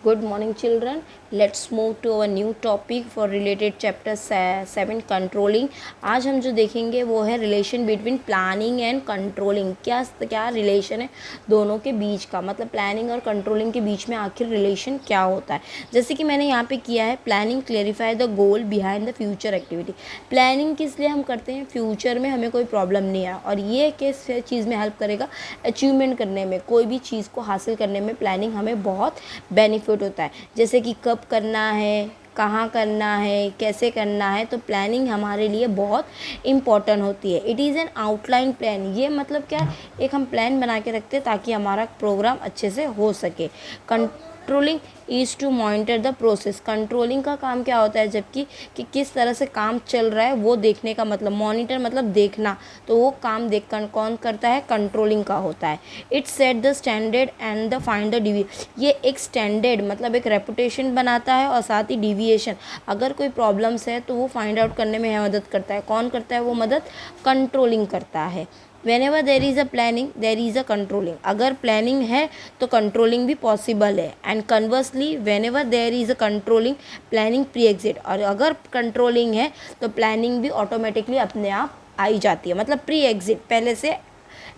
Good morning, children. Let's move to our new topic for related chapter 7 controlling. आज हम जो देखेंगे वो है relation between planning and controlling. क्या रिलेशन है दोनों के बीच का, मतलब प्लानिंग और कंट्रोलिंग के बीच में आखिर रिलेशन क्या होता है. जैसे कि मैंने यहाँ पे किया है, planning clarify the goal behind the future activity. Planning किस लिए हम करते हैं, फ्यूचर में हमें कोई प्रॉब्लम नहीं आए, और ये किस चीज़ में हेल्प करेगा, अचीवमेंट करने में, कोई भी चीज़ को हासिल करने में प्लानिंग हमें बहुत बेनिफिट होता है. जैसे कि कब करना है, कहाँ करना है, कैसे करना है, तो प्लानिंग हमारे लिए बहुत इम्पॉर्टेंट होती है. It is an outline plan. ये मतलब क्या, एक हम प्लान बना के रखते हैं ताकि हमारा प्रोग्राम अच्छे से हो सके. Controlling is to monitor the process. Controlling का काम क्या होता है, जबकि कि किस तरह से काम चल रहा है वो देखने का, मतलब मॉनिटर मतलब देखना, तो वो काम देख कर कौन करता है, कंट्रोलिंग का होता है. It set the standard and the find the DV. ये एक स्टैंडर्ड मतलब एक रेपुटेशन बनाता है, और साथ ही डिविएशन, अगर कोई प्रॉब्लम्स है तो वो फाइंड आउट करने में मदद करता है. कौन करता है वो मदद, कंट्रोलिंग करता है. Whenever there is a planning, there is a controlling. अगर प्लानिंग है तो कंट्रोलिंग भी पॉसिबल है. And conversely whenever there is a controlling, planning pre exit. और अगर कंट्रोलिंग है तो प्लानिंग भी ऑटोमेटिकली अपने आप आई जाती है, मतलब प्री एग्जिट, पहले से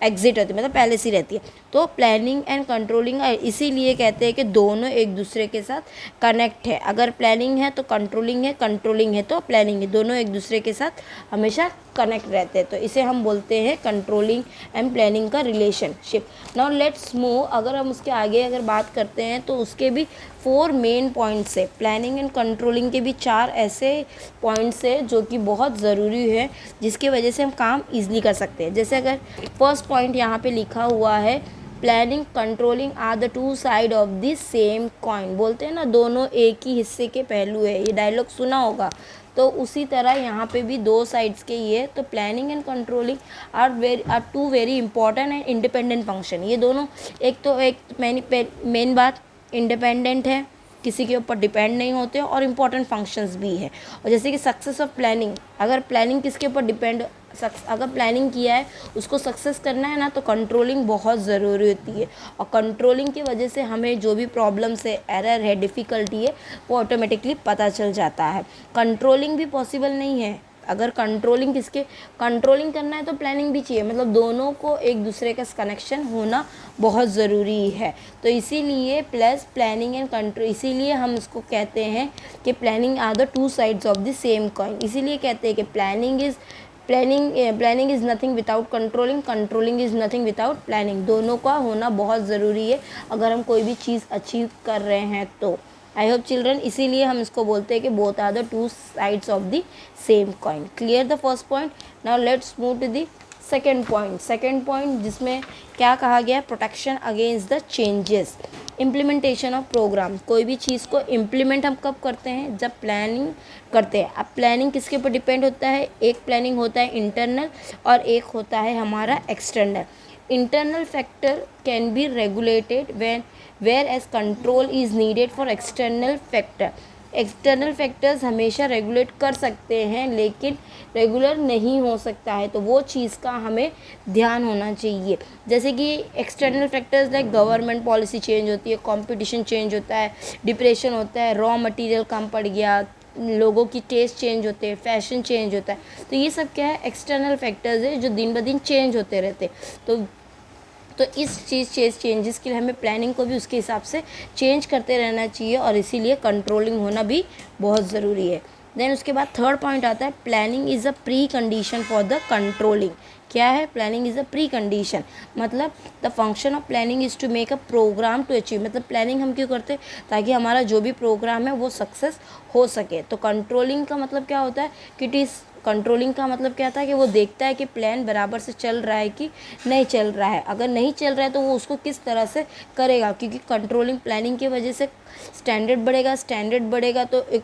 एग्जिट होती है, मतलब पहले से रहती है. तो प्लानिंग एंड कंट्रोलिंग इसीलिए कहते हैं कि दोनों एक दूसरे के साथ कनेक्ट है. अगर प्लानिंग है तो कंट्रोलिंग है, कंट्रोलिंग है तो प्लानिंग है, दोनों एक दूसरे के साथ हमेशा कनेक्ट रहते हैं. तो इसे हम बोलते हैं कंट्रोलिंग एंड प्लानिंग का रिलेशनशिप. Now let's move. अगर हम उसके आगे अगर बात करते हैं तो उसके भी 4 मेन पॉइंट्स है. प्लानिंग एंड कंट्रोलिंग के भी 4 ऐसे पॉइंट्स है जो कि बहुत ज़रूरी है, जिसकी वजह से हम काम ईजिली कर सकते हैं. जैसे अगर फर्स्ट पॉइंट यहाँ पे लिखा हुआ है, planning controlling are the 2 side of the same coin. बोलते हैं ना, दोनों एक ही हिस्से के पहलू है. ये डायलॉग सुना होगा. तो उसी तरह यहाँ पे भी 2 साइड्स के ये. तो planning and controlling are 2 very important and independent function. ये दोनों एक मेन बात, इंडिपेंडेंट है, किसी के ऊपर डिपेंड नहीं होते, और इम्पॉर्टेंट फंक्शंस भी है. और जैसे कि सक्सेस ऑफ प्लानिंग, अगर प्लानिंग किसके ऊपर डिपेंड, अगर प्लानिंग किया है उसको सक्सेस करना है ना, तो कंट्रोलिंग बहुत ज़रूरी होती है. और कंट्रोलिंग की वजह से हमें जो भी प्रॉब्लम्स है, एरर है, डिफ़िकल्टी है, वो ऑटोमेटिकली पता चल जाता है. कंट्रोलिंग भी पॉसिबल नहीं है अगर कंट्रोलिंग करना है तो प्लानिंग भी चाहिए, मतलब दोनों को एक दूसरे का कनेक्शन होना बहुत ज़रूरी है. तो इसीलिए प्लस प्लानिंग एंड कंट्रोल, इसीलिए हम इसको कहते हैं कि planning are the 2 sides of the same coin. इसीलिए कहते हैं कि planning is nothing without controlling, controlling is nothing without planning. दोनों का होना बहुत ज़रूरी है अगर हम कोई भी चीज़ अचीव कर रहे हैं तो. आई होप चिल्ड्रन, इसीलिए हम इसको बोलते हैं कि both are the 2 sides of the same coin. Clear the first point. Now let's move to the second point जिसमें क्या कहा गया, protection against the changes. Implementation of programme. कोई भी चीज़ को इम्प्लीमेंट हम कब करते हैं, जब प्लानिंग करते हैं. अब प्लानिंग किसके ऊपर डिपेंड होता है, एक प्लानिंग होता है इंटरनल और एक होता है हमारा external. Internal factor can be regulated where as control is needed for external factor. External factors हमेशा रेगुलेट कर सकते हैं लेकिन रेगुलर नहीं हो सकता है, तो वो चीज़ का हमें ध्यान होना चाहिए. जैसे कि external factors like government policy change होती है, कंपटीशन चेंज होता है, डिप्रेशन होता है, रॉ मटेरियल कम पड़ गया, लोगों की टेस्ट चेंज होते हैं, फैशन चेंज होता है. तो ये सब क्या है, एक्सटर्नल फैक्टर्स है जो दिन ब दिन चेंज होते रहते. तो इस चेंजेस के लिए हमें प्लानिंग को भी उसके हिसाब से चेंज करते रहना चाहिए, और इसीलिए कंट्रोलिंग होना भी बहुत ज़रूरी है. देन उसके बाद थर्ड पॉइंट आता है, planning is a pre condition for the controlling. क्या है, planning is a pre condition, मतलब the function of planning is to make a program to achieve. मतलब प्लानिंग हम क्यों करते हैं, ताकि हमारा जो भी प्रोग्राम है वो सक्सेस हो सके. तो कंट्रोलिंग का मतलब क्या होता है, कि इट इज़ कंट्रोलिंग का मतलब क्या था, कि वो देखता है कि प्लान बराबर से चल रहा है कि नहीं चल रहा है. अगर नहीं चल रहा है तो वो उसको किस तरह से करेगा, क्योंकि कंट्रोलिंग प्लानिंग की वजह से स्टैंडर्ड बढ़ेगा तो एक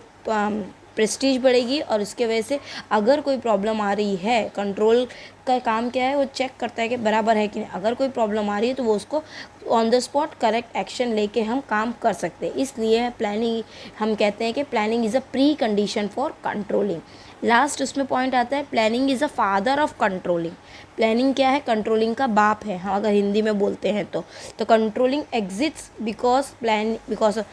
प्रेस्टीज बढ़ेगी, और उसके वजह से अगर कोई प्रॉब्लम आ रही है, कंट्रोल का काम क्या है, वो चेक करता है कि बराबर है कि नहीं। अगर कोई प्रॉब्लम आ रही है तो वो उसको on the spot correct action लेके हम काम कर सकते हैं। इसलिए प्लानिंग, हम कहते हैं कि planning is a pre condition for controlling. Last उसमें पॉइंट आता है, planning is a father of controlling. Planning क्या है, कंट्रोलिंग का बाप है, हाँ अगर हिंदी में बोलते हैं तो कंट्रोलिंग एग्जिस्ट्स बिकॉज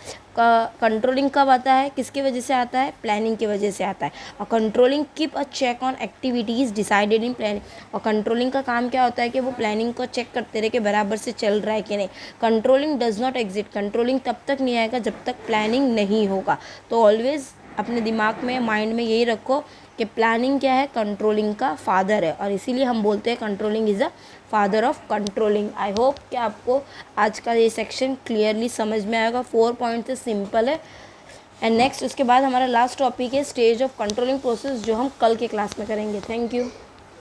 कंट्रोलिंग कब आता है, किसकी वजह से आता है, प्लानिंग की वजह से आता है। और controlling keep a check on activities decided in planning. और कंट्रोलिंग का काम क्या होता है कि वो प्लानिंग को चेक करते रहे कि बराबर से चल रहा है कि नहीं। Controlling does not exist, controlling तब तक नहीं आएगा जब तक प्लानिंग नहीं होगा। तो ऑलवेज अपने दिमाग में, माइंड में यही रखो कि प्लानिंग क्या है, कंट्रोलिंग का फादर है, और इसीलिए हम बोलते हैं controlling is a father of controlling. I hope कि आपको आज का ये सेक्शन क्लियरली समझ में आएगा। 4 पॉइंट से सिंपल है। एंड नेक्स्ट उसके बाद हमारा लास्ट टॉपिक है स्टेज ऑफ कंट्रोलिंग प्रोसेस, जो हम कल के क्लास में करेंगे। Thank you.